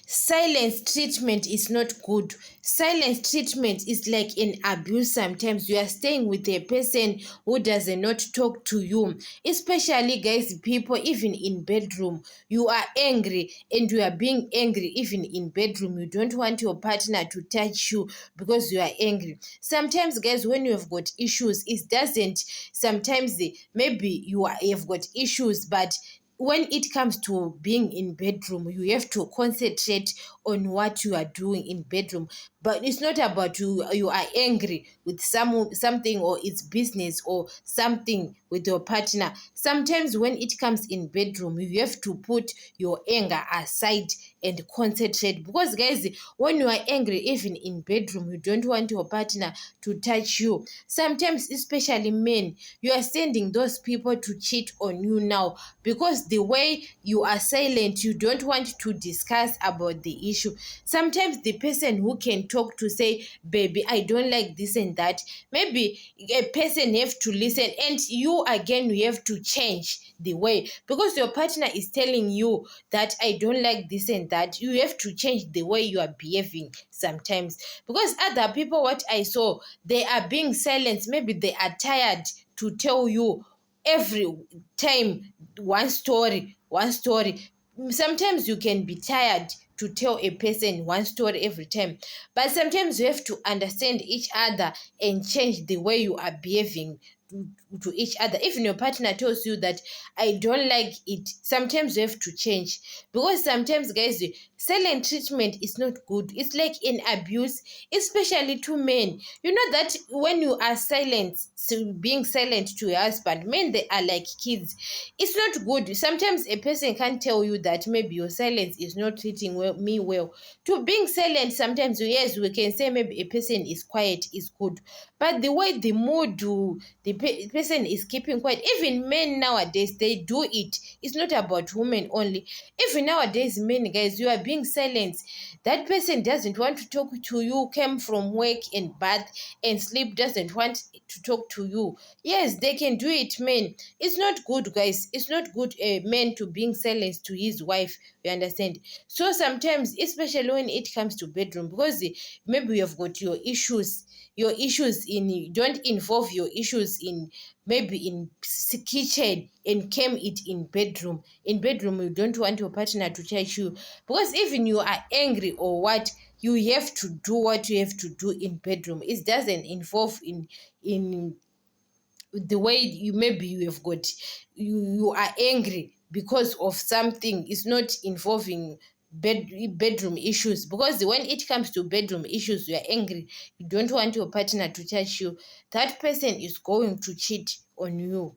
Silence treatment is not good. Silence treatment is like an abuse. Sometimes you are staying with a person who does not talk to you, especially guys, people, even in bedroom you are angry, and you are being angry even in bedroom. You don't want your partner to touch you because you are angry. Sometimes guys, when you have got issues, it doesn't, sometimes maybe have got issues, but when it comes to being in bedroom, you have to concentrate on what you are doing in bedroom. But it's not about you are angry with something, or it's business or something with your partner. Sometimes when it comes in bedroom, you have to put your anger aside and concentrate, because guys, when you are angry even in bedroom, you don't want your partner to touch you. Sometimes, especially men, you are sending those people to cheat on you now, because the way you are silent, you don't want to discuss about the issue. Sometimes the person who can talk to say, baby, I don't like this and that, maybe a person have to listen, and you again, you have to change the way, because your partner is telling you that I don't like this and that. You have to change the way you are behaving sometimes, because other people, what I saw, they are being silent. Maybe they are tired to tell you every time one story. Sometimes you can be tired to tell a person one story every time, but sometimes you have to understand each other and change the way you are behaving to each other. Even your partner tells you that I don't like it, sometimes you have to change, because sometimes guys, the silent treatment is not good. It's like an abuse, especially to men. You know that when you are silent, so being silent to your husband, men, they are like kids. It's not good. Sometimes a person can tell you that maybe your silence is not treating me well. To being silent, sometimes, yes, we can say maybe a person is quiet is good, but the way the mood the person is keeping quiet. Even men nowadays, they do it. It's not about women only. Even nowadays, men, guys, you are being silent. That person doesn't want to talk to you, came from work and bath and sleep, doesn't want to talk to you. Yes, they can do it, men. It's not good, guys. It's not good, a man to being silent to his wife. You understand? So sometimes, especially when it comes to bedroom, because maybe you have got your issues in, don't involve your issues in, maybe in kitchen, and came it in bedroom. You don't want your partner to touch you, because even you are angry or what, you have to do what you have to do in bedroom. It doesn't involve in the way you, maybe you have got, you are angry because of something. Is not involving bedroom issues, because when it comes to bedroom issues, you are angry, you don't want your partner to touch you, that person is going to cheat on you.